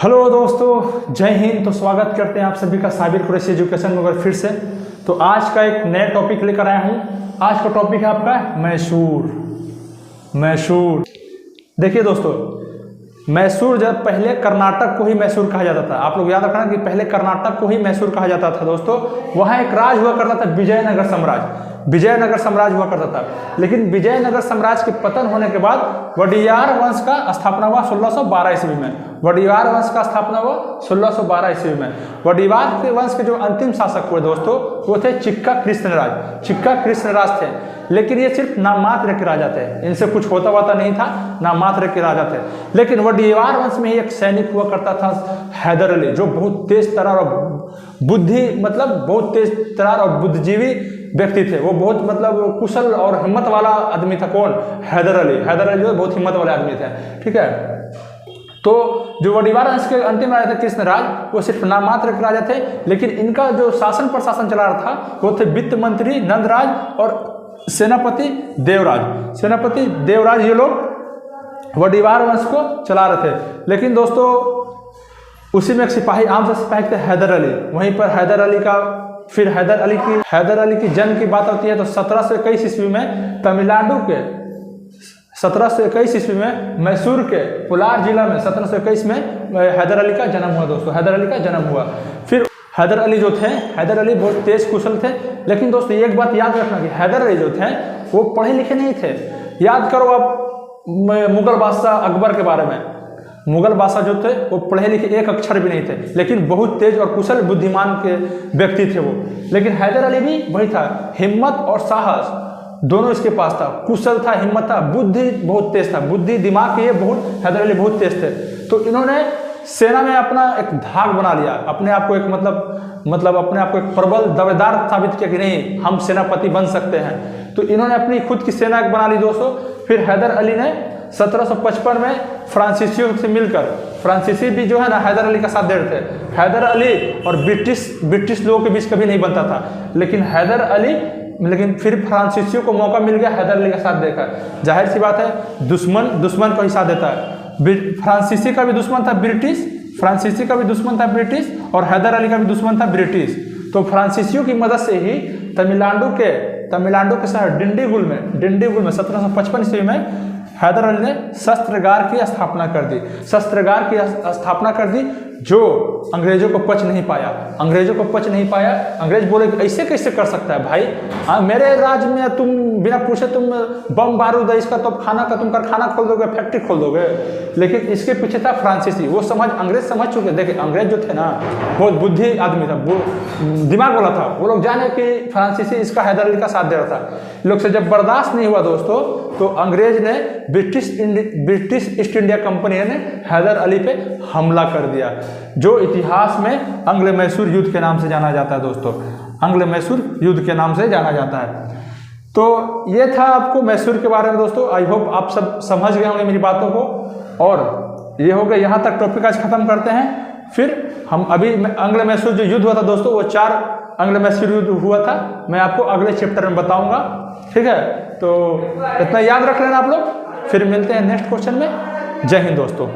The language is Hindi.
हेलो दोस्तों, जय हिंद। तो स्वागत करते हैं आप सभी का साबिर कुरैशी एजुकेशन में फिर से। तो आज का एक नया टॉपिक लेकर आया हूँ। आज का टॉपिक है आपका मैसूर। मैसूर देखिए दोस्तों, मैसूर जब पहले कर्नाटक को ही मैसूर कहा जाता था। आप लोग याद रखना कि पहले कर्नाटक को ही मैसूर कहा जाता था दोस्तों। वहाँ एक राज हुआ करता था विजयनगर साम्राज्य। विजयनगर साम्राज्य हुआ करता था, लेकिन विजयनगर साम्राज्य के पतन होने के बाद वडियार वंश का स्थापना हुआ 1612 ईस्वी में। वडियार वंश का स्थापना हुआ 1612 ईस्वी में। वडियार के वंश के जो अंतिम शासक हुए दोस्तों, वो थे चिक्का कृष्णराज। चिक्का कृष्णराज थे, लेकिन ये सिर्फ नाम मात्र के राजा थे। इनसे कुछ होता वाता नहीं था, नाम मात्र के राजा थे। लेकिन वडियार वंश में ही एक सैनिक हुआ करता था हैदर अली, जो बहुत तेज तरार और बहुत तेज तरार और बुद्धिजीवी व्यक्ति थे। वो बहुत कुशल और हिम्मत वाला आदमी था। कौन? हैदर अली। हैदर अली जो बहुत हिम्मत वाले आदमी थे। ठीक है, तो जो वडियार वंश के अंतिम राजा थे कृष्णराज, वो सिर्फ नाम मात्र के राजा थे, लेकिन इनका जो शासन प्रशासन चला रहा था वो थे वित्त मंत्री नंदराज और सेनापति देवराज। सेनापति देवराज ये लोग वडियार वंश को चला रहे थे। लेकिन दोस्तों उसी में एक सिपाही, आम से सिपाही थे हैदर अली। वहीं पर हैदर अली की जन्म की बात होती है तो 1721 ईस्वी में तमिलनाडु के 1721 ईस्वी में मैसूर के पुलार जिला में 1721 में हैदर अली का जन्म हुआ दोस्तों। हैदर अली का जन्म हुआ। फिर हैदर अली जो थे, हैदर अली बहुत तेज कुशल थे। लेकिन दोस्तों एक बात याद रखना कि हैदर अली जो थे वो पढ़े लिखे नहीं थे। याद करो आप मुगल बादशाह अकबर के बारे में। मुगल बादशाह जो थे वो पढ़े लिखे एक अक्षर भी नहीं थे, लेकिन बहुत तेज और कुशल बुद्धिमान के व्यक्ति थे वो। लेकिन हैदर अली भी वही था, हिम्मत और साहस दोनों इसके पास था। कुशल था, हिम्मत था, बुद्धि बहुत तेज था। बुद्धि दिमाग के हैदर अली बहुत तेज थे। तो इन्होंने सेना में अपना एक धाक बना लिया, अपने आप को एक अपने आप को एक प्रबल दावेदार साबित किया कि नहीं, हम सेनापति बन सकते हैं। तो इन्होंने अपनी खुद की सेना बना ली दोस्तों। फिर हैदर अली ने 1755 में फ्रांसीसियों से मिलकर, फ्रांसीसी भी जो है ना हैदर अली का साथ दे रहे थे। हैदर अली और ब्रिटिश लोगों के बीच कभी नहीं बनता था, लेकिन फिर फ्रांसीसियों को मौका मिल गया हैदर अली का साथ देकर। जाहिर सी बात है, दुश्मन को ही साथ देता है। फ्रांसीसी का भी दुश्मन था ब्रिटिश, और हैदर अली का भी दुश्मन था ब्रिटिश। तो फ्रांसीसियों की मदद से ही तमिलनाडु के शहर डिंडीगुल में 1755 ईस्वी में हैदर अली ने शस्त्रागार की स्थापना कर दी, जो अंग्रेजों को पच नहीं पाया। अंग्रेज बोले कि ऐसे कैसे कर सकता है भाई, मेरे राज्य में तुम बिना पूछे तुम बम बारूद है इसका, तो खाना का तुम कारखाना खोल दोगे, फैक्ट्री खोल दोगे। लेकिन इसके पीछे था फ्रांसीसी। वो अंग्रेज समझ चुके। देखिए अंग्रेज जो थे ना, बहुत बुद्धि आदमी था, वो दिमाग वाला था। वो लोग जाने कि फ्रांसीसी इसका हैदर अली का साथ दे रहा था। लोग से जब बर्दाश्त नहीं हुआ दोस्तों, तो अंग्रेज ने ब्रिटिश ईस्ट इंडिया कंपनी ने हैदर अली पे हमला कर दिया, जो इतिहास में अंग्ल मैसूर युद्ध के नाम से जाना जाता है दोस्तों। अंग्ल मैसूर युद्ध के नाम से जाना जाता है। तो ये था आपको मैसूर के बारे में दोस्तों। आई होप आप सब समझ गए होंगे मेरी बातों को। और ये हो गया, यहाँ तक टॉपिक आज खत्म करते हैं। फिर हम अभी अंग्ल मैसूर जो युद्ध हुआ था दोस्तों, वो 4 अंग्ल मैसूर युद्ध हुआ था, मैं आपको अगले चैप्टर में बताऊंगा। ठीक है, तो इतना याद रख लेना आप लोग। फिर मिलते हैं नेक्स्ट क्वेश्चन में। जय हिंद दोस्तों।